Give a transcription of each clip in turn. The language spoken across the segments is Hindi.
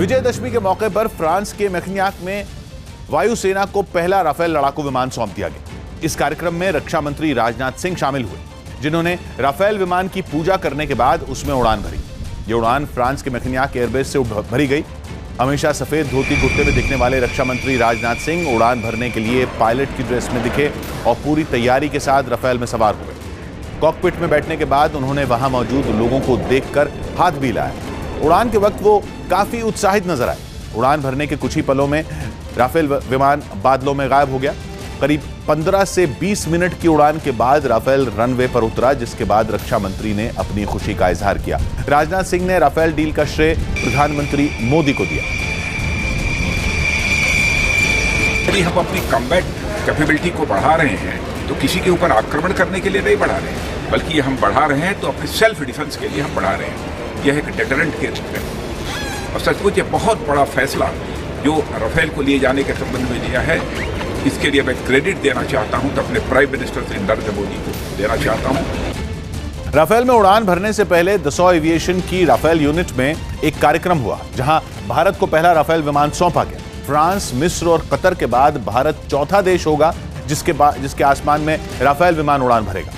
विजयदशमी के मौके पर फ्रांस के मेखनियाक में वायुसेना को पहला राफेल लड़ाकू विमान सौंप दिया गया। इस कार्यक्रम में रक्षा मंत्री राजनाथ सिंह शामिल हुए, जिन्होंने राफेल विमान की पूजा करने के बाद उसमें उड़ान भरी। ये उड़ान फ्रांस के मेखनियाक एयरबेस से भरी गई। हमेशा सफेद धोती कुर्ते में दिखने वाले रक्षा मंत्री राजनाथ सिंह उड़ान भरने के लिए पायलट की ड्रेस में दिखे और पूरी तैयारी के साथ राफेल में सवार हुए। कॉकपिट में बैठने के बाद उन्होंने वहां मौजूद लोगों को देखकर हाथ भी हिलाया। उड़ान के वक्त वो काफी उत्साहित नजर आए। उड़ान भरने के कुछ ही पलों में राफेल विमान बादलों में गायब हो गया। करीब 15 से 20 मिनट की उड़ान के बाद राफेल रनवे पर उतरा, जिसके बाद रक्षा मंत्री ने अपनी खुशी का इजहार किया। राजनाथ सिंह ने राफेल डील का श्रेय प्रधानमंत्री मोदी को दिया। यदि हम अपनी कॉम्बैट कैपेबिलिटी को बढ़ा रहे हैं तो किसी के ऊपर आक्रमण करने के लिए नहीं बढ़ा रहे हैं, बल्कि हम बढ़ा रहे हैं तो अपने सेल्फ डिफेंस के लिए हम बढ़ा रहे हैं। यह एक डेटरेंट के रूप में, और सचमुच ये बहुत बड़ा फैसला जो राफेल को लिए जाने के संबंध में लिया है, इसके लिए मैं क्रेडिट देना चाहता हूं तो अपने प्राइम मिनिस्टर श्री नरेंद्र मोदी को देना चाहता हूं। राफेल में उड़ान भरने से पहले दसॉ एविएशन की राफेल यूनिट में एक कार्यक्रम हुआ, जहां भारत को पहला राफेल विमान सौंपा गया। फ्रांस, मिस्र और कतर के बाद भारत चौथा देश होगा जिसके आसमान में राफेल विमान उड़ान भरेगा,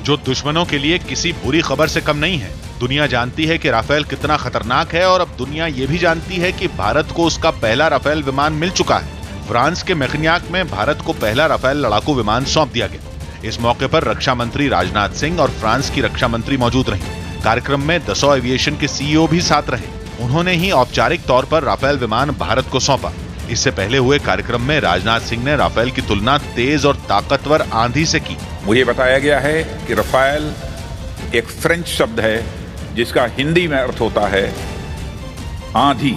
जो दुश्मनों के लिए किसी बुरी खबर से कम नहीं है। दुनिया जानती है कि राफेल कितना खतरनाक है, और अब दुनिया यह भी जानती है कि भारत को उसका पहला राफेल विमान मिल चुका है। फ्रांस के मेखनियाक में भारत को पहला राफेल लड़ाकू विमान सौंप दिया गया। इस मौके पर रक्षा मंत्री राजनाथ सिंह और फ्रांस की रक्षा मंत्री मौजूद रहीं। कार्यक्रम में दसॉ एविएशन के सीईओ भी साथ रहे। उन्होंने ही औपचारिक तौर पर राफेल विमान भारत को सौंपा। इससे पहले हुए कार्यक्रम में राजनाथ सिंह ने राफेल की तुलना तेज और ताकतवर आंधी से की। मुझे बताया गया है कि राफेल एक फ्रेंच शब्द है जिसका हिंदी में अर्थ होता है आंधी।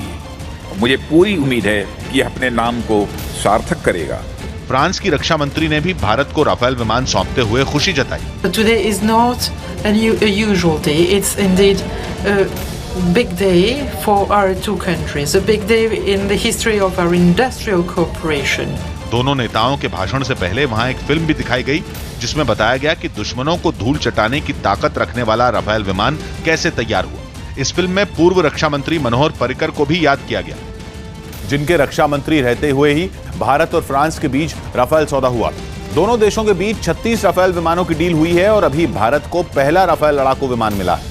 मुझे पूरी उम्मीद है कि यह अपने नाम को सार्थक करेगा। फ्रांस की रक्षा मंत्री ने भी भारत को राफेल विमान सौंपते हुए खुशी जताई। Today is not a usual day. It's indeed a big day for our two countries. A big day in the history of our industrial cooperation. दोनों नेताओं के भाषण से पहले वहां एक फिल्म भी दिखाई गई, जिसमें बताया गया कि दुश्मनों को धूल चटाने की ताकत रखने वाला राफेल विमान कैसे तैयार हुआ। इस फिल्म में पूर्व रक्षा मंत्री मनोहर पर्रिकर को भी याद किया गया, जिनके रक्षा मंत्री रहते हुए ही भारत और फ्रांस के बीच राफेल सौदा हुआ। दोनों देशों के बीच 36 राफेल विमानों की डील हुई है, और अभी भारत को पहला राफेल लड़ाकू विमान मिला है,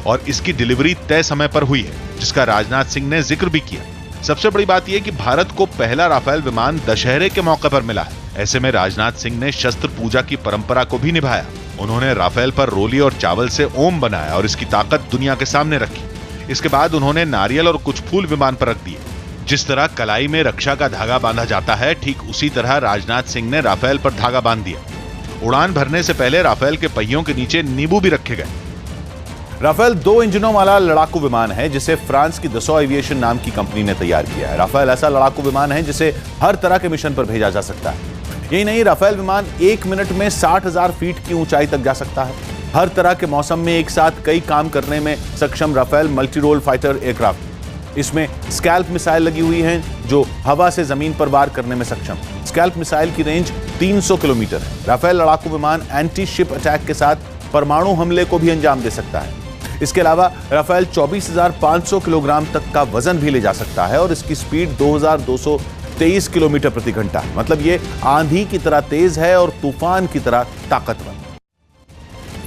और इसकी डिलीवरी तय समय पर हुई है, जिसका राजनाथ सिंह ने जिक्र भी किया। सबसे बड़ी बात यह कि भारत को पहला राफेल विमान दशहरे के मौके पर मिला है। ऐसे में राजनाथ सिंह ने शस्त्र पूजा की परंपरा को भी निभाया। उन्होंने राफेल पर रोली और चावल से ओम बनाया और इसकी ताकत दुनिया के सामने रखी। इसके बाद उन्होंने नारियल और कुछ फूल विमान पर रख दिए। जिस तरह कलाई में रक्षा का धागा बांधा जाता है, ठीक उसी तरह राजनाथ सिंह ने राफेल पर धागा बांध दिया। उड़ान भरने से पहले राफेल के पहियों के नीचे नींबू भी रखे गए। राफेल 2 इंजनों वाला लड़ाकू विमान है, जिसे फ्रांस की दसॉ एविएशन नाम की कंपनी ने तैयार किया है। राफेल ऐसा लड़ाकू विमान है जिसे हर तरह के मिशन पर भेजा जा सकता है। यही नहीं, राफेल विमान 1 मिनट में 60,000 फीट की ऊंचाई तक जा सकता है। हर तरह के मौसम में एक साथ कई काम करने में सक्षम Rafale multi role fighter aircraft. इसमें स्कैल्प मिसाइल लगी हुई हैं, जो हवा से जमीन पर वार करने में सक्षम। स्कैल्प मिसाइल की रेंज 300 किलोमीटर है। राफेल लड़ाकू विमान एंटी शिप अटैक के साथ परमाणु हमले को भी अंजाम दे सकता है। इसके अलावा राफेल 24,500 किलोग्राम तक का वजन भी ले जा सकता है, और इसकी स्पीड 2,223 किलोमीटर प्रति घंटा है। मतलब ये आंधी की तरह तेज है और तूफान की तरह ताकतवर।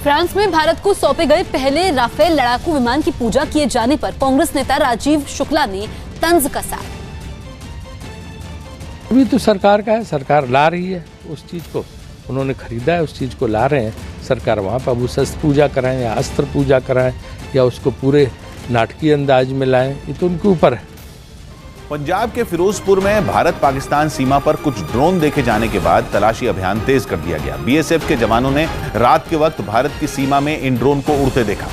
फ्रांस में भारत को सौंपे गए पहले राफेल लड़ाकू विमान की पूजा किए जाने पर कांग्रेस नेता राजीव शुक्ला ने तंज कसा। अभी तो सरकार का है, सरकार ला रही है उस चीज को, उन्होंने खरीदा है, उस चीज को ला रहे हैं। सरकार वहाँ पर वो शस्त्र पूजा कराएं या अस्त्र पूजा कराएं या उसको पूरे नाटकीय अंदाज में लाएं, ये तो उनके ऊपर है। पंजाब के फिरोजपुर में भारत पाकिस्तान सीमा पर कुछ ड्रोन देखे जाने के बाद तलाशी अभियान तेज कर दिया गया। बीएसएफ के जवानों ने रात के वक्त भारत की सीमा में इन ड्रोन को उड़ते देखा,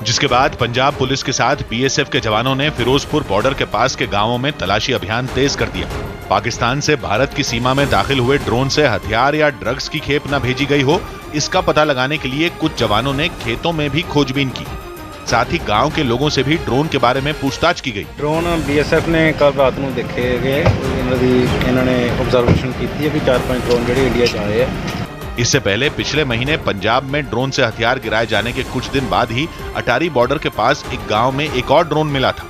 जिसके बाद पंजाब पुलिस के साथ बीएसएफ के जवानों ने फिरोजपुर बॉर्डर के पास के गांवों में तलाशी अभियान तेज कर दिया। पाकिस्तान से भारत की सीमा में दाखिल हुए ड्रोन से हथियार या ड्रग्स की खेप न भेजी गई हो, इसका पता लगाने के लिए कुछ जवानों ने खेतों में भी खोजबीन की। साथ ही गांव के लोगों से भी ड्रोन के बारे में पूछताछ की गई। ड्रोन बीएसएफ ने कल रात को देखे गए, इन्होंने ऑब्जर्वेशन की है कि 4-5 ड्रोन ਜਿਹੜੇ ਇੰਡੀਆ 'ਚ ਆਏ ਆ। इससे पहले पिछले महीने पंजाब में ड्रोन से हथियार गिराए जाने के कुछ दिन बाद ही अटारी बॉर्डर के पास एक गांव में एक और ड्रोन मिला था,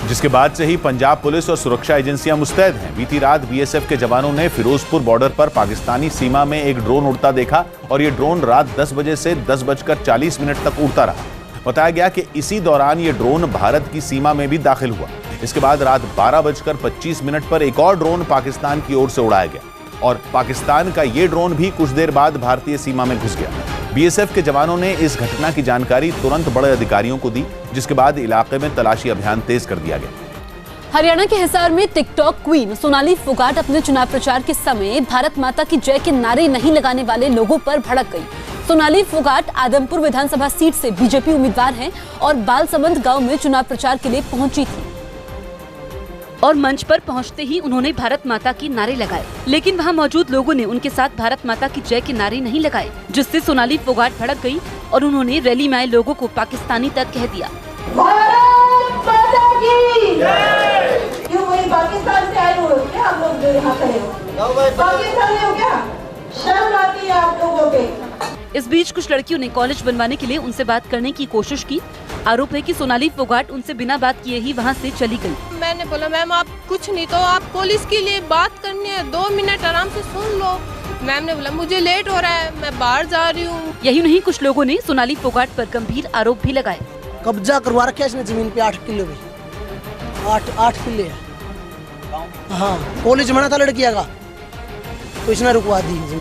जिसके बाद से ही पंजाब पुलिस और सुरक्षा एजेंसियां मुस्तैद हैं। बीती रात बीएसएफ के जवानों ने फिरोजपुर बॉर्डर पर पाकिस्तानी सीमा में एक ड्रोन उड़ता देखा और ये ड्रोन रात 10 बजे से 10:40 तक उड़ता रहा। बताया गया कि इसी दौरान ये ड्रोन भारत की सीमा में भी दाखिल हुआ। इसके बाद रात 12:25 पर एक और ड्रोन पाकिस्तान की ओर से उड़ाया गया और पाकिस्तान का ये ड्रोन भी कुछ देर बाद भारतीय सीमा में घुस गया। बीएसएफ के जवानों ने इस घटना की जानकारी तुरंत बड़े अधिकारियों को दी, जिसके बाद इलाके में तलाशी अभियान तेज कर दिया गया। हरियाणा के हिसार में टिकटॉक क्वीन सोनाली फोगाट अपने चुनाव प्रचार के समय भारत माता की जय के नारे नहीं लगाने वाले लोगों पर भड़क गई। सोनाली फोगाट आदमपुर विधानसभा सीट से बीजेपी उम्मीदवार हैं और बालसमंद गांव में चुनाव प्रचार के लिए पहुंची थी और मंच पर पहुंचते ही उन्होंने भारत माता की नारे लगाए, लेकिन वहां मौजूद लोगों ने उनके साथ भारत माता की जय के नारे नहीं लगाए, जिससे सोनाली फोगाट भड़क गई और उन्होंने रैली में आए लोगों को पाकिस्तानी तक कह दिया। भारत माता की जय। क्यों वही पाकिस्तान से आए हो क्या आप लोग जो यहाँ खड़े हो? पाकिस्तानी हो क्या? शर्म आती है आप लोगों पे? इस बीच कुछ लड़कियों ने कॉलेज बनवाने के लिए उनसे बात करने की कोशिश की। आरोप है कि सोनाली फोगाट उनसे बिना बात किए ही वहां से चली गई। मैंने बोला मैम आप कुछ नहीं तो आप पुलिस के लिए बात करनी है, 2 मिनट आराम से सुन लो। मैम ने बोला मुझे लेट हो रहा है, मैं बाहर जा रही हूँ। यही नहीं, कुछ लोगों ने सोनाली फोगाट पर गंभीर आरोप भी लगाए। कब्जा करवा रखा है इसने जमीन पे 8 किलो में, 8 किले है। हाँ, कॉलेज बना था लड़किया का तो इसने रुकवा दी।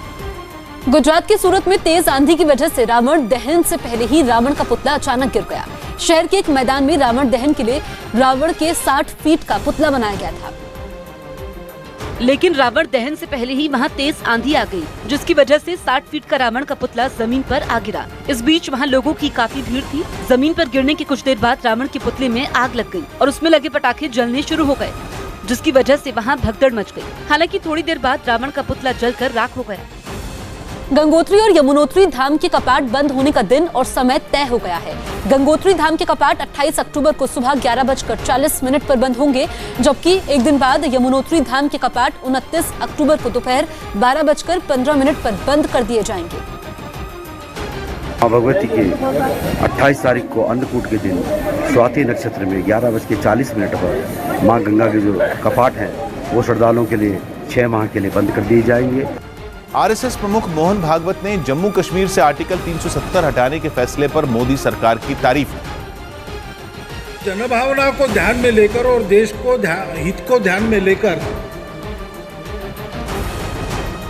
गुजरात के सूरत में तेज आंधी की वजह से रावण दहन से पहले ही रावण का पुतला अचानक गिर गया। शहर के एक मैदान में रावण दहन के लिए रावण के 60 फीट का पुतला बनाया गया था, लेकिन रावण दहन से पहले ही वहां तेज आंधी आ गई, जिसकी वजह से 60 फीट का रावण का पुतला जमीन पर आ गिरा। इस बीच वहां लोगों की काफी भीड़ थी। जमीन पर गिरने के कुछ देर बाद रावण के पुतले में आग लग गई और उसमें लगे पटाखे जलने शुरू हो गए, जिसकी वजह से वहां भगदड़ मच गई। हालांकि थोड़ी देर बाद रावण का पुतला जलकर राख हो गया। गंगोत्री और यमुनोत्री धाम के कपाट बंद होने का दिन और समय तय हो गया है। गंगोत्री धाम के कपाट 28 अक्टूबर को सुबह 11:40 पर बंद होंगे, जबकि एक दिन बाद यमुनोत्री धाम के कपाट 29 अक्टूबर को दोपहर 12:15 पर बंद कर दिए जाएंगे। मां भगवती के 28 तारीख को अन्नकूट के दिन स्वाति नक्षत्र में 11:40 पर मां गंगा के जो कपाट हैं वो श्रद्धालुओं के लिए 6 माह के लिए बंद कर दिए जाएंगे। आरएसएस प्रमुख मोहन भागवत ने जम्मू कश्मीर से आर्टिकल 370 हटाने के फैसले पर मोदी सरकार की तारीफ की। जनभावना को ध्यान में लेकर और देश को हित को ध्यान में लेकर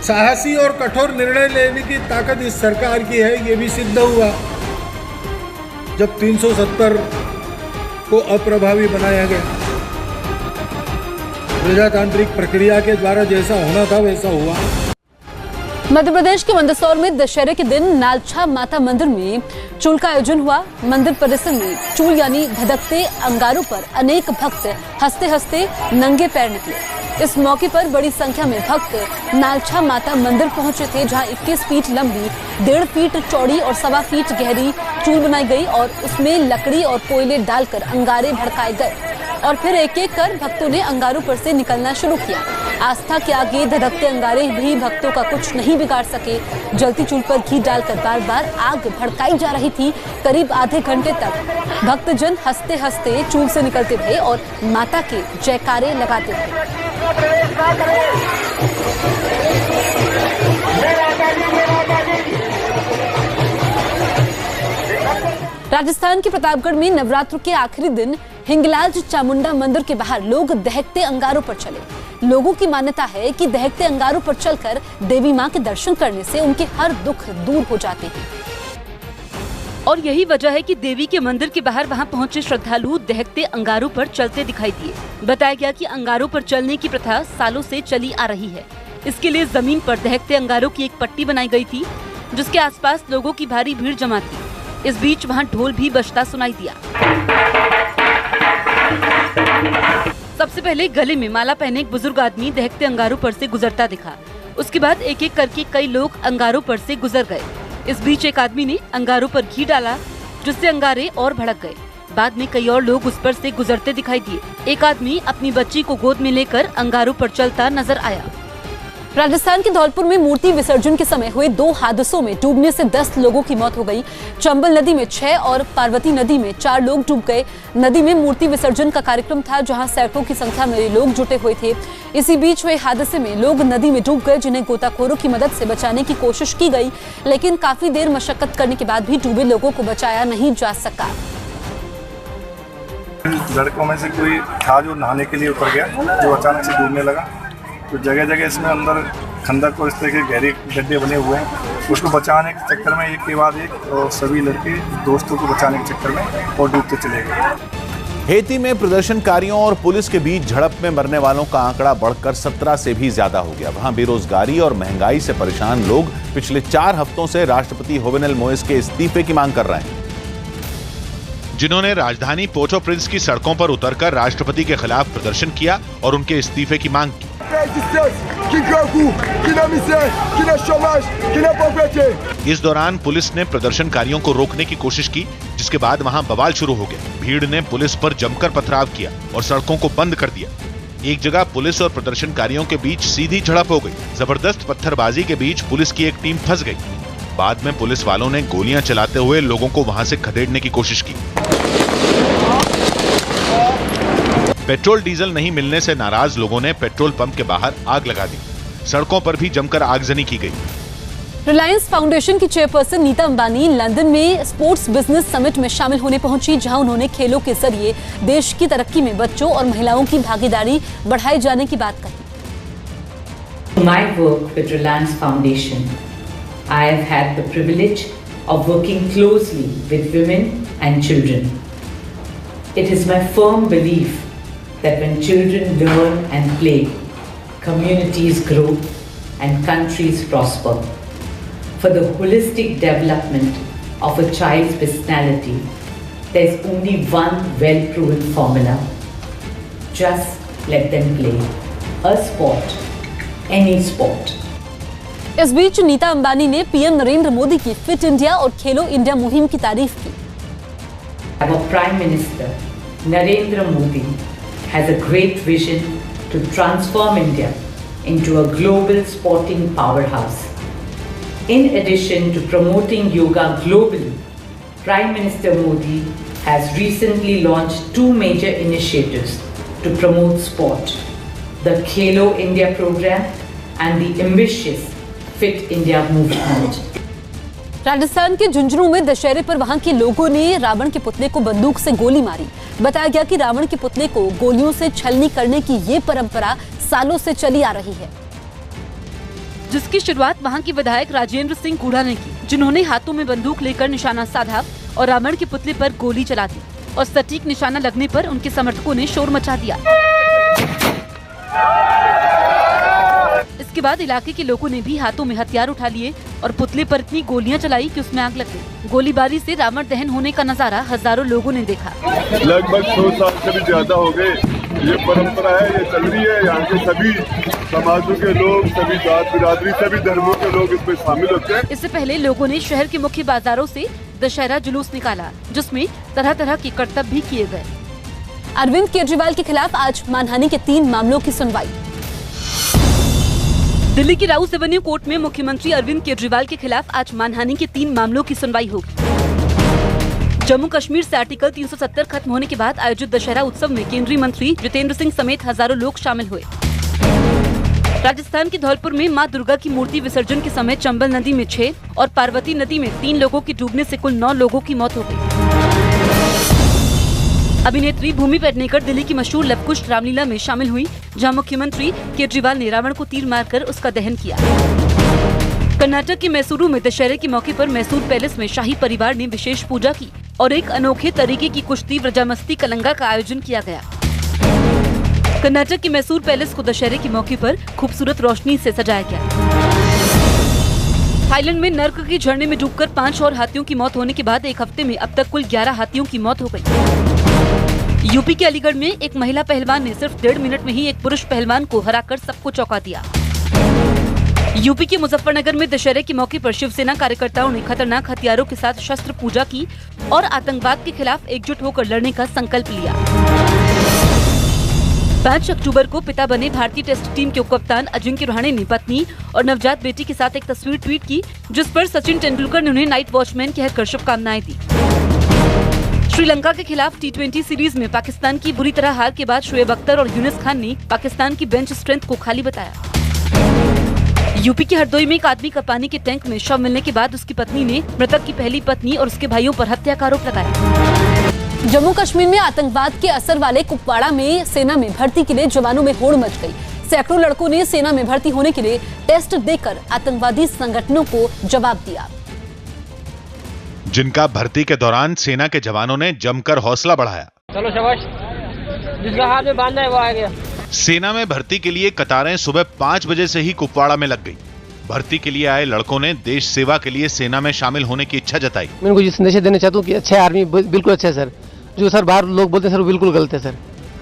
साहसी और कठोर निर्णय लेने की ताकत इस सरकार की है, ये भी सिद्ध हुआ जब 370 को अप्रभावी बनाया गया। प्रजातांत्रिक प्रक्रिया के द्वारा जैसा होना था वैसा हुआ। मध्य प्रदेश के मंदसौर में दशहरे के दिन नालछा माता मंदिर में चूल का आयोजन हुआ। मंदिर परिसर में चूल यानी धधकते अंगारों पर अनेक भक्त हंसते हंसते नंगे पैर निकले। इस मौके पर बड़ी संख्या में भक्त नालछा माता मंदिर पहुंचे थे, जहां 21 फीट लंबी, 1.5 फीट चौड़ी और 1.25 फीट गहरी चूल बनाई गई और उसमें लकड़ी और कोयले डालकर अंगारे भड़काए गए और फिर एक एक कर भक्तों ने अंगारों पर से निकलना शुरू किया। आस्था के आगे धधकते अंगारे भी भक्तों का कुछ नहीं बिगाड़ सके। जलती चूल पर घी डालकर बार बार आग भड़काई जा रही थी। करीब आधे घंटे तक भक्तजन हंसते हंसते चूल से निकलते रहे और माता के जयकारे लगाते रहे। राजस्थान के प्रतापगढ़ में नवरात्र के आखिरी दिन हिंगलाज चामुंडा मंदिर के बाहर लोग दहकते अंगारों पर चले। लोगों की मान्यता है कि दहकते अंगारों पर चलकर देवी मां के दर्शन करने से उनके हर दुख दूर हो जाते हैं और यही वजह है कि देवी के मंदिर के बाहर वहां पहुंचे श्रद्धालु दहकते अंगारों पर चलते दिखाई दिए। बताया गया कि अंगारों पर चलने की प्रथा सालों से चली आ रही है। इसके लिए जमीन पर दहकते अंगारों की एक पट्टी बनाई गई थी, जिसके आसपास लोगों की भारी भीड़ जमा थी। इस बीच वहां ढोल भी बजता सुनाई दिया। सबसे पहले गले में माला पहने एक बुजुर्ग आदमी दहकते अंगारों पर से गुजरता दिखा। उसके बाद एक एक करके कई लोग अंगारों पर से गुजर गए। इस बीच एक आदमी ने अंगारों पर घी डाला, जिससे अंगारे और भड़क गए। बाद में कई और लोग उस पर से गुजरते दिखाई दिए। एक आदमी अपनी बच्ची को गोद में लेकर अंगारों पर चलता नजर आया। राजस्थान के धौलपुर में मूर्ति विसर्जन के समय हुए 2 हादसों में डूबने से 10 लोगों की मौत हो गई। चंबल नदी में 6 और पार्वती नदी में 4 लोग डूब गए। नदी में मूर्ति विसर्जन का कार्यक्रम था, जहां सैकड़ों की संख्या में लोग जुटे हुए थे। इसी बीच हुए हादसे में लोग नदी में डूब गए, जिन्हें गोताखोरों की मदद से बचाने की कोशिश की गई, लेकिन काफी देर मशक्कत करने के बाद भी डूबे लोगों को बचाया नहीं जा सका। लड़कों में से कोई था जो नहाने के लिए उतर गया, जो अचानक से डूबने लगा। तो जगह जगह इसमें अंदर खंदक और इस तरह के गहरे गड्ढे बने हुए हैं। उसको बचाने के चक्कर में एक के बाद एक और सभी लड़के दोस्तों को बचाने के चक्कर में और डूबते चले गए। हेती में प्रदर्शनकारियों और पुलिस के बीच झड़प में मरने वालों का आंकड़ा बढ़कर 17 से भी ज्यादा हो गया। वहां बेरोजगारी और महंगाई से परेशान लोग पिछले 4 हफ्तों से राष्ट्रपति जोवेनेल मोइस के इस्तीफे की मांग कर रहे हैं, जिन्होंने राजधानी पोर्ट ऑ प्रिंस की सड़कों पर उतरकर राष्ट्रपति के खिलाफ प्रदर्शन किया और उनके इस्तीफे की मांग की। इस दौरान पुलिस ने प्रदर्शनकारियों को रोकने की कोशिश की, जिसके बाद वहां बवाल शुरू हो गया। भीड़ ने पुलिस पर जमकर पथराव किया और सड़कों को बंद कर दिया। एक जगह पुलिस और प्रदर्शनकारियों के बीच सीधी झड़प हो गई। जबरदस्त पत्थरबाजी के बीच पुलिस की एक टीम फंस गई। बाद में पुलिस वालों ने गोलियां चलाते हुए लोगों को वहां से खदेड़ने की कोशिश की। पेट्रोल डीजल नहीं मिलने से नाराज लोगों ने पेट्रोल पंप के बाहर आग लगा दी। सड़कों पर भी जमकर आगजनी की गई। रिलायंस फाउंडेशन की चेयरपर्सन नीता अंबानी लंदन में स्पोर्ट्स बिजनेस समिट में शामिल होने पहुंची, जहां उन्होंने खेलों के जरिए देश की तरक्की में बच्चों और महिलाओं की भागीदारी बढ़ाए जाने की बात कही। My work with Reliance Foundation, I have had the privilege of working closely with women and children. It is my firm belief that when children learn and play, communities grow and countries prosper. For the holistic development of a child's personality, there is only one well-proven formula. Just let them play. A sport, any sport. इस बीच नीता अंबानी ने पीएम नरेंद्र मोदी की फिट इंडिया और खेलो इंडिया मुहिम की तारीफ की। Our Prime Minister Narendra Modi has a great vision to transform India into a global sporting powerhouse. In addition to promoting yoga globally, Prime Minister Modi has recently launched 2 major initiatives to promote sport: the Khelo India program and the ambitious Fit India movement. Rajasthan के झुंझुनू में दशहरे पर वहां के लोगों ने रावण के पुतले को बंदूक से गोली मारी। बताया गया कि रावण के पुतले को गोलियों से छलनी करने की ये परंपरा सालों से चली आ रही है, जिसकी शुरुआत वहां के विधायक राजेंद्र सिंह कूड़ा ने की, जिन्होंने हाथों में बंदूक लेकर निशाना साधा और रावण के पुतले पर गोली चला दी और सटीक निशाना लगने पर उनके समर्थकों ने शोर मचा दिया। इसके बाद इलाके के लोगों ने भी हाथों में हथियार उठा लिए और पुतले पर इतनी गोलियां चलाई कि उसमें आग लग गई। गोलीबारी से रावण दहन होने का नजारा हजारों लोगों ने देखा। लगभग 100 साल से भी ज्यादा हो गए ये परंपरा है, ये चल रही है। यहाँ के सभी समाजों के लोग, सभी जात बिरादरी, सभी धर्मों के लोग इसमें शामिल होते हैं। इससे पहले लोगों ने शहर के मुख्य बाजारों से दशहरा जुलूस निकाला, जिसमें तरह तरह के करतब भी किए गए। अरविंद केजरीवाल के खिलाफ आज मानहानि के 3 मामलों की सुनवाई। दिल्ली की राउस एवेन्यू कोर्ट में मुख्यमंत्री अरविंद केजरीवाल के खिलाफ आज मानहानि के 3 मामलों की सुनवाई होगी। जम्मू कश्मीर से आर्टिकल 370 खत्म होने के बाद आयोजित दशहरा उत्सव में केंद्रीय मंत्री जितेंद्र सिंह समेत हजारों लोग शामिल हुए। राजस्थान के धौलपुर में मां दुर्गा की मूर्ति विसर्जन के समय चंबल नदी में 6 और पार्वती नदी में 3 लोगों की डूबने से कुल 9 लोगों की मौत हो गई। अभिनेत्री भूमि पेडनेकर दिल्ली की मशहूर लवकुश रामलीला में शामिल हुई, जहां मुख्यमंत्री केजरीवाल ने रावण को तीर मारकर उसका दहन किया। कर्नाटक के मैसूरू में दशहरे के मौके पर मैसूर पैलेस में शाही परिवार ने विशेष पूजा की और एक अनोखे तरीके की कुश्ती व्रजामस्ती कलंगा का आयोजन किया गया। कर्नाटक के मैसूर पैलेस को दशहरे के मौके पर खूबसूरत रोशनी से सजाया गया। थाईलैंड में नर्क के झरने में डूबकर 5 और हाथियों की मौत होने के बाद एक हफ्ते में अब तक कुल 11 हाथियों की मौत हो गई। यूपी के अलीगढ़ में एक महिला पहलवान ने सिर्फ 1.5 मिनट में ही एक पुरुष पहलवान को हराकर सबको चौंका दिया। यूपी के मुजफ्फरनगर में दशहरे के मौके पर शिवसेना कार्यकर्ताओं ने खतरनाक हथियारों के साथ शस्त्र पूजा की और आतंकवाद के खिलाफ एकजुट होकर लड़ने का संकल्प लिया। 5 अक्टूबर को पिता बने भारतीय टेस्ट टीम के उपकप्तान अजिंक्य रहाणे ने पत्नी और नवजात बेटी के साथ एक तस्वीर ट्वीट की, जिस पर सचिन तेंदुलकर ने उन्हें नाइट वॉचमैन कहकर शुभकामनाएं दी। श्रीलंका के खिलाफ T20 सीरीज में पाकिस्तान की बुरी तरह हार के बाद शोएब अख्तर और यूनिस खान ने पाकिस्तान की बेंच स्ट्रेंथ को खाली बताया। यूपी के हरदोई में एक आदमी का पानी के टैंक में शव मिलने के बाद उसकी पत्नी ने मृतक की पहली पत्नी और उसके भाइयों पर हत्या का आरोप लगाया। जम्मू कश्मीर में आतंकवाद के असर वाले कुपवाड़ा में सेना में भर्ती के लिए जवानों में होड़ मच गई। सैकड़ों लड़कों ने सेना में भर्ती होने के लिए टेस्ट देकर आतंकवादी संगठनों को जवाब दिया, जिनका भर्ती के दौरान सेना के जवानों ने जमकर हौसला बढ़ाया। चलो शाबाश, जिसका हाथ में बांधा है वो आ गया। सेना में भर्ती के लिए कतारें सुबह 5 बजे से ही कुपवाड़ा में लग गई। भर्ती के लिए आए लड़कों ने देश सेवा के लिए सेना में शामिल होने की इच्छा जताई। मैं उनको ये संदेश देना चाहता हूँ कि अच्छे आर्मी बिल्कुल अच्छे है सर। जो सर बाहर लोग बोलते हैं सर वो बिल्कुल गलत है सर।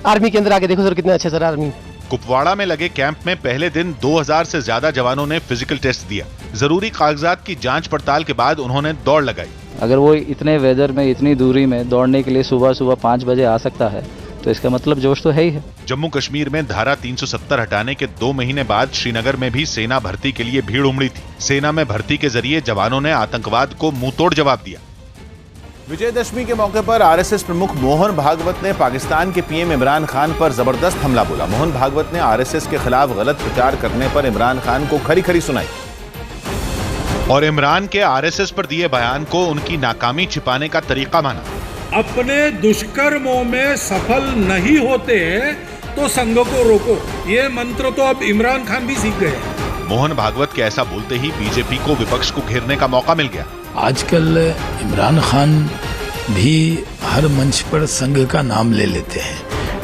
आर्मी के अंदर आके देखो सर कितने अच्छे सर आर्मी। कुपवाड़ा में लगे कैंप में पहले दिन 2000 से ज्यादा जवानों ने फिजिकल टेस्ट दिया। जरूरी कागजात की जांच पड़ताल के बाद उन्होंने दौड़ लगाई। अगर वो इतने वेदर में इतनी दूरी में दौड़ने के लिए सुबह 5 बजे आ सकता है तो इसका मतलब जोश तो है ही है। जम्मू कश्मीर में धारा 370 हटाने के 2 महीने बाद श्रीनगर में भी सेना भर्ती के लिए भीड़ उमड़ी थी। सेना में भर्ती के जरिए जवानों ने आतंकवाद को मुंहतोड़ जवाब दिया। विजयदशमी के मौके पर आरएसएस प्रमुख मोहन भागवत ने पाकिस्तान के पीएम इमरान खान पर जबरदस्त हमला बोला। मोहन भागवत ने आरएसएस के खिलाफ गलत प्रचार करने पर इमरान खान को खरी खरी सुनाई और इमरान के आरएसएस पर दिए बयान को उनकी नाकामी छिपाने का तरीका माना। अपने दुष्कर्मों में सफल नहीं होते तो संघ को रोको, ये मंत्र तो अब इमरान खान भी सीख गए। मोहन भागवत के ऐसा बोलते ही बीजेपी को विपक्ष को घेरने का मौका मिल गया। आजकल इमरान खान भी हर मंच पर संघ का नाम ले लेते हैं,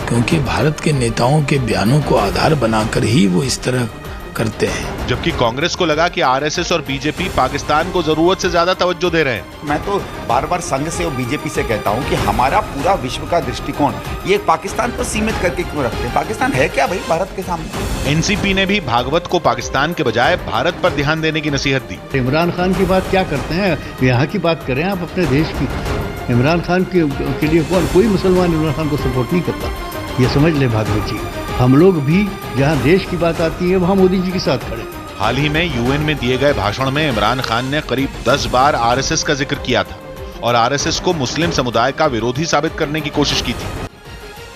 क्योंकि भारत के नेताओं के बयानों को आधार बनाकर ही वो इस तरह करते हैं। जबकि कांग्रेस को लगा कि आरएसएस और बीजेपी पाकिस्तान को जरूरत से ज्यादा तवज्जो दे रहे हैं। मैं तो बार बार संघ से और बीजेपी से कहता हूं कि हमारा पूरा विश्व का दृष्टिकोण ये पाकिस्तान पर सीमित करके क्यों रखते हैं? पाकिस्तान है क्या भाई भारत के सामने? एनसीपी ने भी भागवत को पाकिस्तान के बजाय भारत पर ध्यान देने की नसीहत दी। इमरान खान की बात क्या करते हैं, यहाँ की बात करें आप अपने देश की। इमरान खान के लिए कोई मुसलमान इमरान खान को सपोर्ट नहीं करता, ये समझ ले भागवत जी। हम लोग भी जहाँ देश की बात आती है वहाँ मोदी जी के साथ खड़े। हाल ही में यूएन में दिए गए भाषण में इमरान खान ने करीब 10 बार आरएसएस का जिक्र किया था और आरएसएस को मुस्लिम समुदाय का विरोधी साबित करने की कोशिश की थी।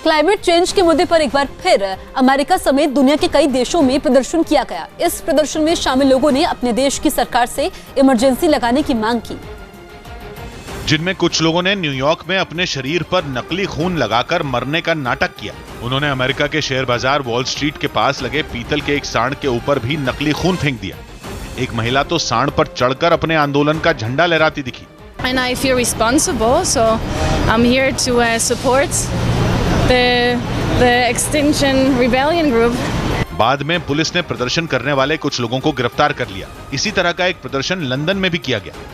क्लाइमेट चेंज के मुद्दे पर एक बार फिर अमेरिका समेत दुनिया के कई देशों में प्रदर्शन किया गया। इस प्रदर्शन में शामिल लोगों ने अपने देश की सरकार से इमरजेंसी लगाने की मांग की, जिनमें कुछ लोगों ने न्यूयॉर्क में अपने शरीर पर नकली खून लगाकर मरने का नाटक किया। उन्होंने अमेरिका के शेयर बाजार वॉल स्ट्रीट के पास लगे पीतल के एक सांड के ऊपर भी नकली खून फेंक दिया। एक महिला तो सांड पर चढ़कर अपने आंदोलन का झंडा लहराती दिखी। And I feel responsible, so I'm here to support the Extinction Rebellion group. बाद में पुलिस ने प्रदर्शन करने वाले कुछ लोगों को गिरफ्तार कर लिया। इसी तरह का एक प्रदर्शन लंदन में भी किया गया।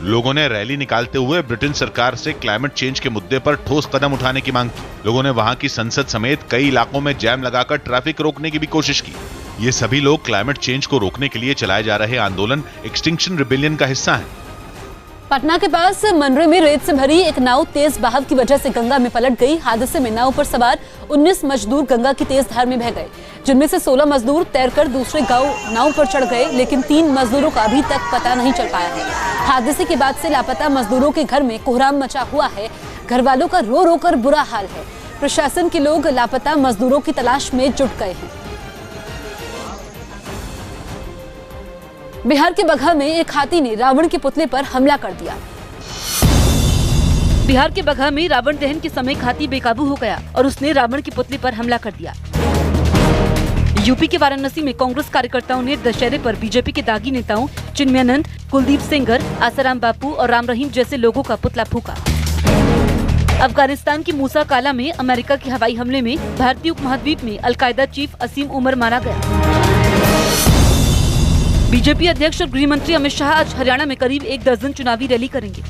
लोगों ने रैली निकालते हुए ब्रिटेन सरकार से क्लाइमेट चेंज के मुद्दे पर ठोस कदम उठाने की मांग की। लोगों ने वहां की संसद समेत कई इलाकों में जैम लगाकर ट्रैफिक रोकने की भी कोशिश की। ये सभी लोग क्लाइमेट चेंज को रोकने के लिए चलाए जा रहे आंदोलन एक्सटिंक्शन रिबेलियन का हिस्सा हैं। पटना के पास मनरे में रेत से भरी एक नाव तेज बहाव की वजह से गंगा में पलट गई। हादसे में नाव पर सवार 19 मजदूर गंगा की तेज धार में बह गए, जिनमें से 16 मजदूर तैरकर दूसरे नाव पर चढ़ गए, लेकिन 3 मजदूरों का अभी तक पता नहीं चल पाया है। हादसे के बाद से लापता मजदूरों के घर में कोहराम मचा हुआ है। घर वालों का रो रो कर बुरा हाल है। प्रशासन के लोग लापता मजदूरों की तलाश में जुट गए हैं। बिहार के बगहा में एक हाथी ने रावण के पुतले पर हमला कर दिया। बिहार के बगहा में रावण दहन के समय हाथी बेकाबू हो गया और उसने रावण के पुतले पर हमला कर दिया। यूपी के वाराणसी में कांग्रेस कार्यकर्ताओं ने दशहरे पर बीजेपी के दागी नेताओं चिन्मयानंद, कुलदीप सेंगर, आसाराम बापू और राम रहीम जैसे लोगों का पुतला फूंका। अफगानिस्तान की मूसा काला में अमेरिका के हवाई हमले में भारतीय उपमहाद्वीप में अलकायदा चीफ असीम उमर मारा गया। बीजेपी अध्यक्ष और गृह मंत्री अमित शाह आज हरियाणा में करीब 1 दर्जन चुनावी रैली करेंगे।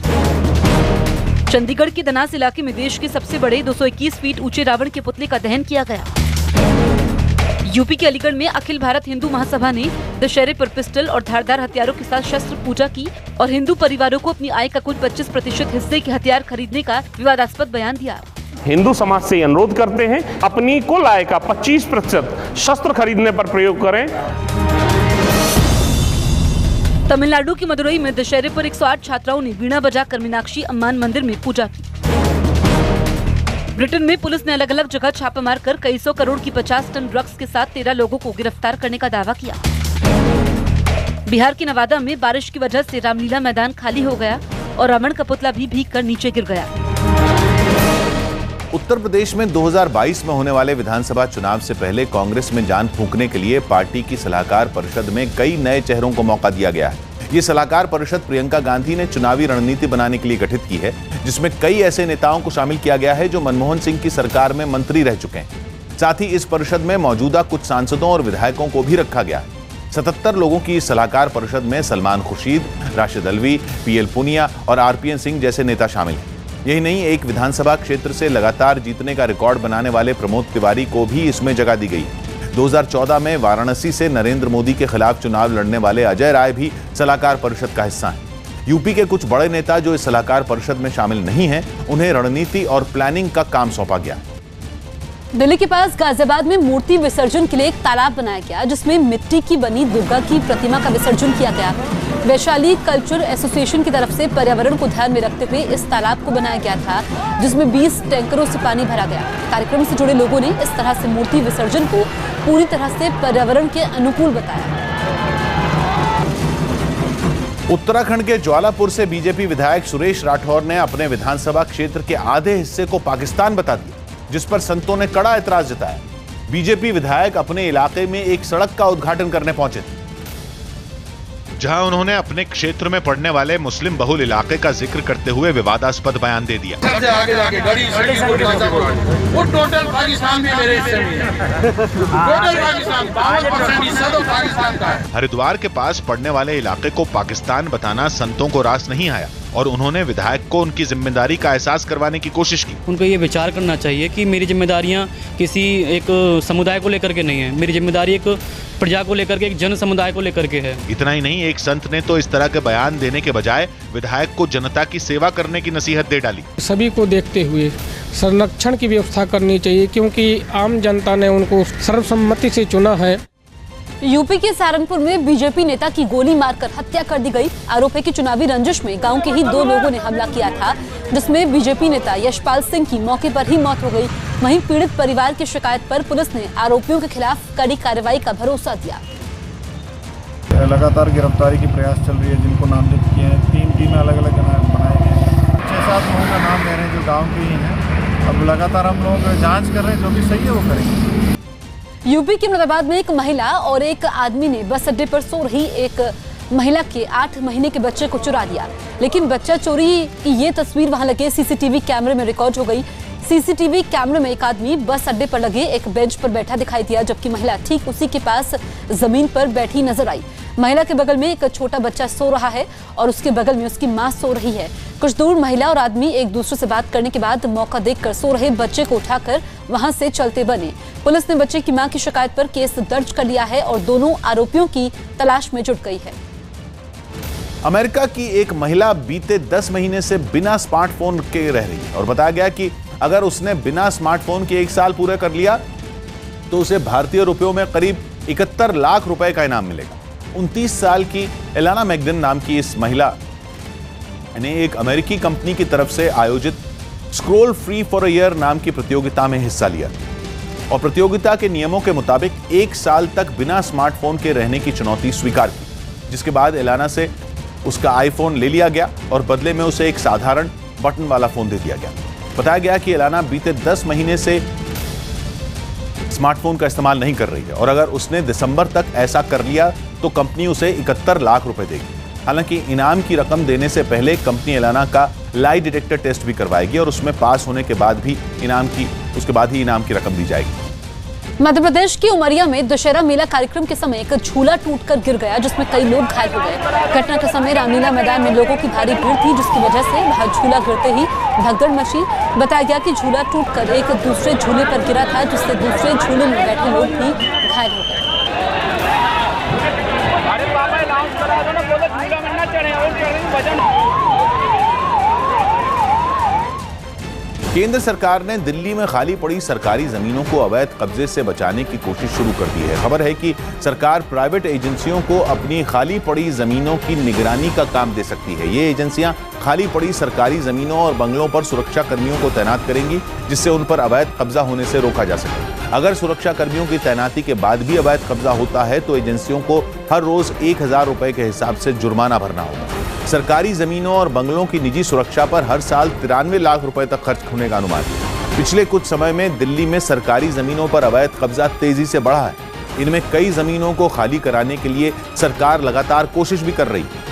चंडीगढ़ के दनास इलाके में देश के सबसे बड़े 221 फीट ऊंचे रावण के पुतले का दहन किया गया। यूपी के अलीगढ़ में अखिल भारत हिंदू महासभा ने दशहरे पर पिस्टल और धारदार हथियारों के साथ शस्त्र पूजा की और हिंदू परिवारों को अपनी आय का कुल 25% हिस्से के हथियार खरीदने का विवादास्पद बयान दिया। हिंदू समाज से अनुरोध करते हैं, अपनी कुल आय का 25% शस्त्र खरीदने पर प्रयोग करें। तमिलनाडु की मदुरई में दशहरे पर 108 छात्राओं ने वीणा बजाकर मीनाक्षी अम्मान मंदिर में पूजा की। ब्रिटेन में पुलिस ने अलग अलग जगह छापा मारकर कई सौ करोड़ की 50 टन ड्रग्स के साथ 13 लोगों को गिरफ्तार करने का दावा किया। बिहार के नवादा में बारिश की वजह से रामलीला मैदान खाली हो गया और रावण का पुतला भी भीगकर नीचे गिर गया। उत्तर प्रदेश में 2022 में होने वाले विधानसभा चुनाव से पहले कांग्रेस में जान फूंकने के लिए पार्टी की सलाहकार परिषद में कई नए चेहरों को मौका दिया गया है। ये सलाहकार परिषद प्रियंका गांधी ने चुनावी रणनीति बनाने के लिए गठित की है, जिसमें कई ऐसे नेताओं को शामिल किया गया है जो मनमोहन सिंह की सरकार में मंत्री रह चुके हैं। साथ ही इस परिषद में मौजूदा कुछ सांसदों और विधायकों को भी रखा गया है। 77 लोगों की इस सलाहकार परिषद में सलमान खुर्शीद, राशिद अल्वी, पीएल पुनिया और आरपीएन सिंह जैसे नेता शामिल हैं। यही नहीं, एक विधानसभा क्षेत्र से लगातार जीतने का रिकॉर्ड बनाने वाले प्रमोद तिवारी को भी इसमें जगह दी गई। 2014 में वाराणसी से नरेंद्र मोदी के खिलाफ चुनाव लड़ने वाले अजय राय भी सलाहकार परिषद का हिस्सा हैं। यूपी के कुछ बड़े नेता जो इस सलाहकार परिषद में शामिल नहीं हैं, उन्हें रणनीति और प्लानिंग का काम सौंपा गया। दिल्ली के पास गाजियाबाद में मूर्ति विसर्जन के लिए एक तालाब बनाया गया, जिसमें मिट्टी की बनी दुर्गा की प्रतिमा का विसर्जन किया गया। वैशाली कल्चर एसोसिएशन की तरफ से पर्यावरण को ध्यान में रखते हुए इस तालाब को बनाया गया था, जिसमें 20 टैंकरों से पानी भरा गया। कार्यक्रम से जुड़े लोगों ने इस तरह से मूर्ति विसर्जन को पूरी तरह से पर्यावरण के अनुकूल बताया। उत्तराखंड के ज्वालापुर से बीजेपी विधायक सुरेश राठौर ने अपने विधानसभा क्षेत्र के आधे हिस्से को पाकिस्तान बता दिया, जिस पर संतों ने कड़ा ऐतराज जताया। बीजेपी विधायक अपने इलाके में एक सड़क का उद्घाटन करने पहुंचे थे, जहां उन्होंने अपने क्षेत्र में पड़ने वाले मुस्लिम बहुल इलाके का जिक्र करते हुए विवादास्पद बयान दे दिया। आगे जाके वो टोटल पाकिस्तान में मेरे हिस्से में है। टोटल पाकिस्तान 52% हिस्सा तो पाकिस्तान का है। हरिद्वार के पास पड़ने वाले इलाके को पाकिस्तान बताना संतों को रास नहीं आया और उन्होंने विधायक को उनकी जिम्मेदारी का एहसास करवाने की कोशिश की। उनको ये विचार करना चाहिए कि मेरी जिम्मेदारियां किसी एक समुदाय को लेकर के नहीं है, मेरी जिम्मेदारी एक प्रजा को लेकर के, एक जन समुदाय को लेकर के है। इतना ही नहीं, एक संत ने तो इस तरह के बयान देने के बजाय विधायक को जनता की सेवा करने की नसीहत दे डाली। सभी को देखते हुए संरक्षण की व्यवस्था करनी चाहिए, क्योंकि आम जनता ने उनको सर्वसम्मति से चुना है। यूपी के सहारनपुर में बीजेपी नेता की गोली मारकर हत्या कर दी गई। आरोप है कि चुनावी रंजिश में गांव के ही 2 लोगों ने हमला किया था, जिसमें बीजेपी नेता यशपाल सिंह की मौके पर ही मौत हो गई। वहीं पीड़ित परिवार की शिकायत पर पुलिस ने आरोपियों के खिलाफ कड़ी कार्रवाई का भरोसा दिया। लगातार गिरफ्तारी की प्रयास चल रही है, जिनको नामित किए हैं। 3 टीमें अलग अलग बनाए गए हैं। 6-7 लोगों का नाम ले रहे हैं जो गाँव के ही हैं। अब लगातार हम लोग जाँच कर रहे हैं, जो भी सही है वो करेंगे। यूपी के मुरादाबाद में एक महिला और एक आदमी ने बस अड्डे पर सो रही एक महिला के 8 महीने के बच्चे को चुरा लिया, लेकिन बच्चा चोरी की ये तस्वीर वहां लगे सीसीटीवी कैमरे में रिकॉर्ड हो गई। सीसीटीवी कैमरे में एक आदमी बस अड्डे पर लगे एक बेंच पर बैठा दिखाई दिया, जबकि महिला ठीक उसी के पास जमीन पर बैठी नजर आई। महिला के बगल में एक छोटा बच्चा सो रहा है और उसके बगल में उसकी मां सो रही है। कुछ दूर महिला और आदमी एक दूसरे से बात करने के बाद मौका देखकर सो रहे बच्चे को उठाकर वहां से चलते बने। पुलिस ने बच्चे की मां की शिकायत पर केस दर्ज कर लिया है और दोनों आरोपियों की तलाश में जुट गई है। अमेरिका की एक महिला बीते 10 महीने से बिना स्मार्टफोन के रह रही है और बताया गया कि अगर उसने बिना स्मार्टफोन के 1 साल पूरा कर लिया तो उसे भारतीय रुपयों में करीब 71 लाख रुपए का इनाम मिलेगा। 29 साल की एलाना मैगडिन नाम की इस महिला ने एक अमेरिकी कंपनी की तरफ से आयोजित scroll free for a year नाम की प्रतियोगिता में हिस्सा लिया और प्रतियोगिता के नियमों के मुताबिक 1 साल तक बिना स्मार्टफोन के रहने की चुनौती स्वीकार की, जिसके बाद एलाना से उसका आईफोन ले लिया गया और बदले में उसे एक साधारण बटन वाला फोन दे दिया गया। बताया गया कि एलाना बीते 10 महीने से स्मार्टफोन का इस्तेमाल नहीं कर रही है और अगर उसने दिसंबर तक ऐसा कर लिया तो कंपनी उसे 71 लाख रुपए देगी। हालांकि इनाम की रकम देने से पहले कंपनी एलाना का लाई डिटेक्टर टेस्ट भी करवाएगी और उसमें पास होने के बाद भी इनाम की रकम दी जाएगी। मध्य प्रदेश की उमरिया में दशहरा मेला कार्यक्रम के समय एक झूला टूटकर गिर गया, जिसमें कई लोग घायल हो गए। घटना के समय रामलीला मैदान में लोगों की भारी भीड़ थी, जिसकी वजह से वहां झूला गिरते ही भगदड़ मची। बताया गया कि झूला टूटकर एक दूसरे झूले पर गिरा था, जिससे दूसरे झूले में बैठे लोग भी घायल हो गए। केंद्र सरकार ने दिल्ली में खाली पड़ी सरकारी जमीनों को अवैध कब्जे से बचाने की कोशिश शुरू कर दी है। खबर है कि सरकार प्राइवेट एजेंसियों को अपनी खाली पड़ी जमीनों की निगरानी का काम दे सकती है। ये एजेंसियां खाली पड़ी सरकारी जमीनों और बंगलों पर सुरक्षा कर्मियों को तैनात करेंगी, जिससे उन पर अवैध कब्जा होने से रोका जा सके। अगर सुरक्षा कर्मियों की तैनाती के बाद भी अवैध कब्जा होता है तो एजेंसियों को हर रोज 1000 रुपए के हिसाब से जुर्माना भरना होगा। सरकारी जमीनों और बंगलों की निजी सुरक्षा पर हर साल 93 लाख रुपए तक खर्च होने का अनुमान है। पिछले कुछ समय में दिल्ली में सरकारी जमीनों पर अवैध कब्जा तेजी से बढ़ा है। इनमें कई जमीनों को खाली कराने के लिए सरकार लगातार कोशिश भी कर रही है।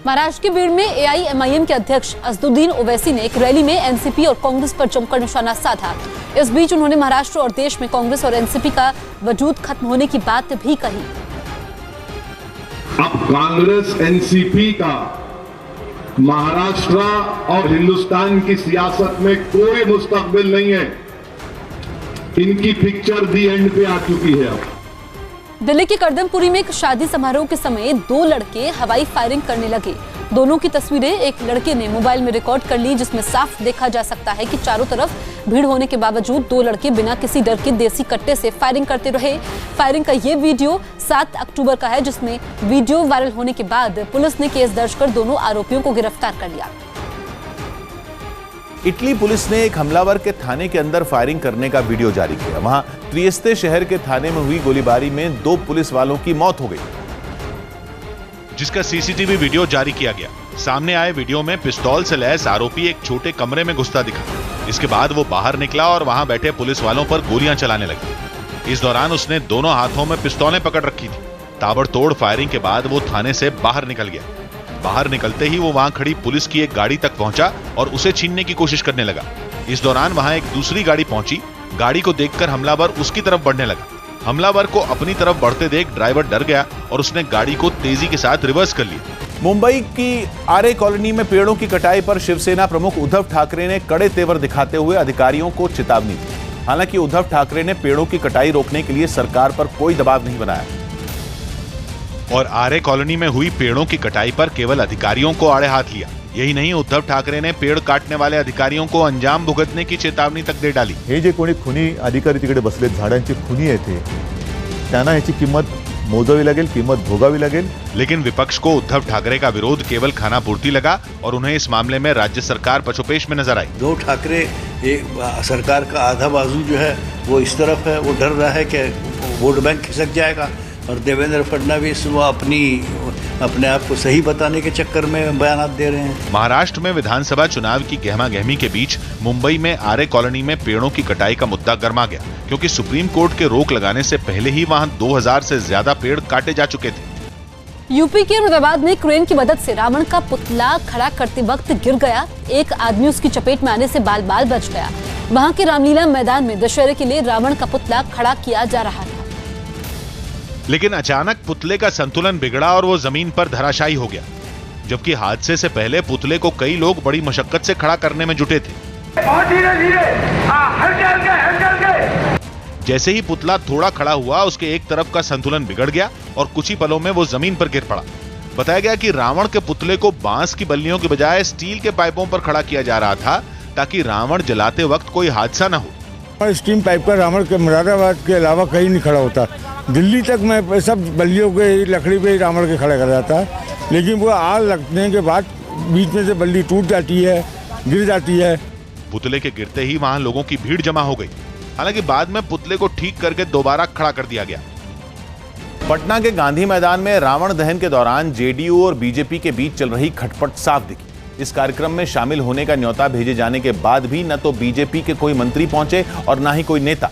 महाराष्ट्र के बीड़ में AIMIM के अध्यक्ष असदुद्दीन ओवैसी ने एक रैली में एनसीपी और कांग्रेस पर जमकर निशाना साधा। इस बीच उन्होंने महाराष्ट्र और देश में कांग्रेस और एनसीपी का वजूद खत्म होने की बात भी कही। अब कांग्रेस एनसीपी का महाराष्ट्र और हिंदुस्तान की सियासत में कोई मुस्तकबिल नहीं है। इनकी पिक्चर दी एंड पे आ चुकी है। अब दिल्ली के करदमपुरी में एक शादी समारोह के समय 2 लड़के हवाई फायरिंग करने लगे। दोनों की तस्वीरें एक लड़के ने मोबाइल में रिकॉर्ड कर ली, जिसमें साफ देखा जा सकता है कि चारों तरफ भीड़ होने के बावजूद 2 लड़के बिना किसी डर के देसी कट्टे से फायरिंग करते रहे। फायरिंग का ये वीडियो 7 अक्टूबर का है, जिसमें वीडियो वायरल होने के बाद पुलिस ने केस दर्ज कर दोनों आरोपियों को गिरफ्तार कर लिया। इटली पुलिस ने एक हमलावर के थाने के अंदर फायरिंग करने का वीडियो जारी किया। वहां त्रिएस्ते शहर के थाने में हुई गोलीबारी में 2 पुलिस वालों की मौत हो गई, जिसका सीसीटीवी वीडियो जारी किया गया। सामने आए वीडियो में पिस्तौल से लैस आरोपी एक छोटे कमरे में घुसता दिखा। इसके बाद वो बाहर निकला और वहां बैठे पुलिस वालों पर गोलियां चलाने लगा। इस दौरान उसने दोनों हाथों में पिस्तौलें पकड़ रखी थी। ताबड़तोड़ फायरिंग के बाद वो थाने से बाहर निकल गया। बाहर निकलते ही वो वहां खड़ी पुलिस की एक गाड़ी तक पहुंचा और उसे छीनने की कोशिश करने लगा। इस दौरान वहां एक दूसरी गाड़ी पहुंची। गाड़ी को देखकर हमलावर उसकी तरफ बढ़ने लगा। हमलावर को अपनी तरफ बढ़ते देख ड्राइवर डर गया और उसने गाड़ी को तेजी के साथ रिवर्स कर लिया। मुंबई की आरे कॉलोनी में पेड़ों की कटाई पर शिवसेना प्रमुख उद्धव ठाकरे ने कड़े तेवर दिखाते हुए अधिकारियों को चेतावनी दी। हालांकि उद्धव ठाकरे ने पेड़ों की कटाई रोकने के लिए सरकार पर कोई दबाव नहीं बनाया और आरे कॉलोनी में हुई पेड़ों की कटाई पर केवल अधिकारियों को आड़े हाथ लिया। यही नहीं, उद्धव ठाकरे ने पेड़ काटने वाले अधिकारियों को अंजाम भुगतने की चेतावनी तक दे डाली। हे जे कोणी खुनी अधिकारी तिकडे बसलेत, झाडांची खुनी येते, त्यांना याची किंमत मोजावी लागेल, किंमत भोगावी लागेल। लेकिन विपक्ष को उद्धव ठाकरे का विरोध केवल खानापूर्ति लगा और उन्हें इस मामले में राज्य सरकार पछोपेश में नजर आई। उद्धव ठाकरे सरकार का आधा बाजू जो है वो इस तरफ है, वो डर रहा है कि वोट बैंक खिसक जाएगा और देवेंद्र फडणवीस वो अपने आप को सही बताने के चक्कर में बयान दे रहे हैं। महाराष्ट्र में विधानसभा चुनाव की गहमागहमी के बीच मुंबई में आरे कॉलोनी में पेड़ों की कटाई का मुद्दा गर्मा गया, क्योंकि सुप्रीम कोर्ट के रोक लगाने से पहले ही वहां 2000 से ज्यादा पेड़ काटे जा चुके थे। यूपी के मुरादाबाद में क्रेन की मदद से रावण का पुतला खड़ा करते वक्त गिर गया। एक आदमी उसकी चपेट में आने से बाल बाल बच गया। वहां के रामलीला मैदान में दशहरे के लिए रावण का पुतला खड़ा किया जा रहा था, लेकिन अचानक पुतले का संतुलन बिगड़ा और वो जमीन पर धराशायी हो गया। जबकि हादसे से पहले पुतले को कई लोग बड़ी मशक्कत से खड़ा करने में जुटे थे। जैसे ही पुतला थोड़ा खड़ा हुआ, उसके एक तरफ का संतुलन बिगड़ गया और कुछ ही पलों में वो जमीन पर गिर पड़ा। बताया गया कि रावण के पुतले को बांस की बल्लियों के बजाय स्टील के पाइपों पर खड़ा किया जा रहा था, ताकि रावण जलाते वक्त कोई हादसा न हो। स्टीम पाइप का रावण के मुरादाबाद के अलावा कहीं नहीं खड़ा होता। दिल्ली तक मैं सब बल्लियों के लकड़ी पे रावण के खड़ा कर जाता, लेकिन वो आग लगने के बाद बीच में से बल्ली टूट जाती है, गिर जाती है। पुतले के गिरते ही वहां लोगों की भीड़ जमा हो गई। हालांकि बाद में पुतले को ठीक करके दोबारा खड़ा कर दिया गया। पटना के गांधी मैदान में रावण दहन के दौरान जेडीयू और बीजेपी के बीच चल रही खटपट साफ दिखी। इस कार्यक्रम में शामिल होने का न्योता भेजे जाने के बाद भी न तो बीजेपी के कोई मंत्री पहुंचे और न ही कोई नेता।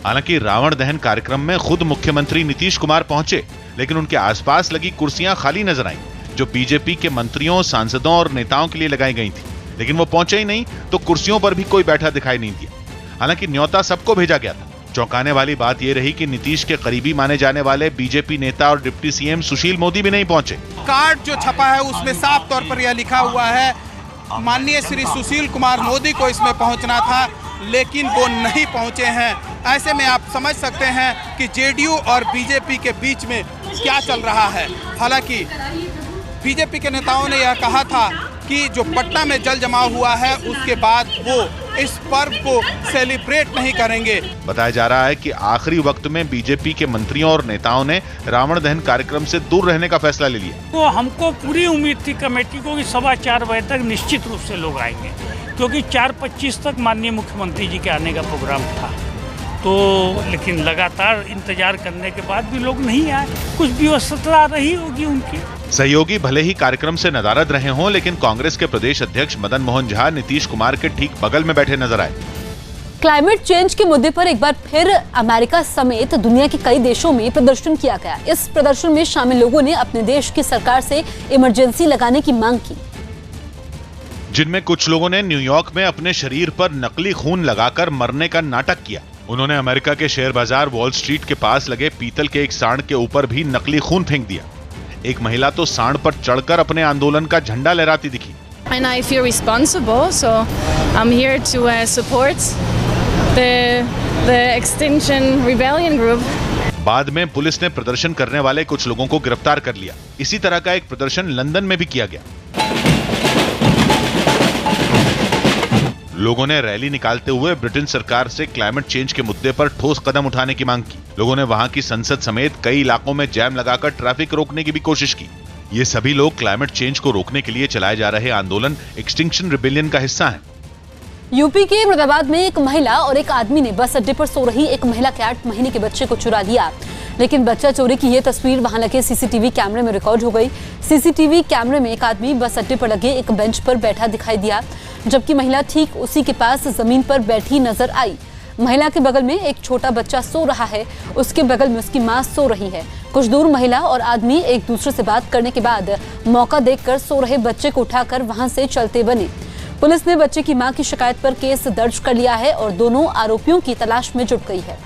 हालांकि रावण दहन कार्यक्रम में खुद मुख्यमंत्री नीतीश कुमार पहुंचे, लेकिन उनके आसपास लगी कुर्सियां खाली नजर आईं, जो बीजेपी के मंत्रियों, सांसदों और नेताओं के लिए लगाई गई थी। लेकिन वो पहुंचे ही नहीं तो कुर्सियों पर भी कोई बैठा दिखाई नहीं दिया। हालांकि न्योता सबको भेजा गया था। चौंकाने वाली बात यह रही कि नीतीश के करीबी माने जाने वाले बीजेपी नेता और डिप्टी सीएम सुशील मोदी भी नहीं पहुंचे। कार्ड जो छपा है उसमें साफ तौर पर यह लिखा हुआ है माननीय श्री सुशील कुमार मोदी को इसमें पहुंचना था, लेकिन वो नहीं पहुंचे हैं। ऐसे में आप समझ सकते हैं कि जेडीयू और बीजेपी के बीच में क्या चल रहा है। हालांकि बीजेपी के नेताओं ने यह कहा था कि जो पटना में जल जमाव हुआ है उसके बाद वो इस पर्व को सेलिब्रेट नहीं करेंगे। बताया जा रहा है कि आखिरी वक्त में बीजेपी के मंत्रियों और नेताओं ने रावण दहन कार्यक्रम से दूर रहने का फैसला ले लिया। तो हमको पूरी उम्मीद थी कमेटी को कि 4:15 बजे तक निश्चित रूप से लोग आएंगे, क्योंकि 4:25 तक माननीय मुख्यमंत्री जी के आने का प्रोग्राम था। तो लेकिन लगातार इंतजार करने के बाद भी लोग नहीं आए। कुछ व्यवस्था रही होगी उनकी। सहयोगी भले ही कार्यक्रम से नदारद रहे हों, लेकिन कांग्रेस के प्रदेश अध्यक्ष मदन मोहन झा नीतीश कुमार के ठीक बगल में बैठे नजर आए। क्लाइमेट चेंज के मुद्दे पर एक बार फिर अमेरिका समेत दुनिया के कई देशों में प्रदर्शन किया गया। इस प्रदर्शन में शामिल लोगों ने अपने देश की सरकार से इमरजेंसी लगाने की मांग की, जिनमें कुछ लोगों ने न्यूयॉर्क में अपने शरीर पर नकली खून लगाकर मरने का नाटक किया। उन्होंने अमेरिका के शेयर बाजार वॉल स्ट्रीट के पास लगे पीतल के एक सांड के ऊपर भी नकली खून फेंक दिया। एक महिला तो सांड पर चढ़कर अपने आंदोलन का झंडा लहराती दिखी। And I feel responsible, so I'm here to support the Extinction Rebellion group. बाद में पुलिस ने प्रदर्शन करने वाले कुछ लोगों को गिरफ्तार कर लिया। इसी तरह का एक प्रदर्शन लंदन में भी किया गया। लोगों ने रैली निकालते हुए ब्रिटेन सरकार से क्लाइमेट चेंज के मुद्दे पर ठोस कदम उठाने की मांग की। लोगों ने वहां की संसद समेत कई इलाकों में जैम लगाकर ट्रैफिक रोकने की भी कोशिश की। ये सभी लोग क्लाइमेट चेंज को रोकने के लिए चलाए जा रहे आंदोलन एक्सटिंक्शन रिबेलियन का हिस्सा हैं। यूपी के मुरादाबाद में एक महिला और एक आदमी ने बस अड्डे पर सो रही एक महिला के 8 महीने के बच्चे को चुरा लिया, लेकिन बच्चा चोरी की यह तस्वीर वहां लगे सीसीटीवी कैमरे में रिकॉर्ड हो गई। सीसीटीवी कैमरे में एक आदमी बस अड्डे पर लगे एक बेंच पर बैठा दिखाई दिया, जबकि महिला ठीक उसी के पास जमीन पर बैठी नजर आई। महिला के बगल में एक छोटा बच्चा सो रहा है, उसके बगल में उसकी मां सो रही है। कुछ दूर महिला और आदमी एक दूसरे से बात करने के बाद मौका देखकर सो रहे बच्चे को उठाकर वहां से चलते बने। पुलिस ने बच्चे की मां की शिकायत पर केस दर्ज कर लिया है और दोनों आरोपियों की तलाश में जुट गई है।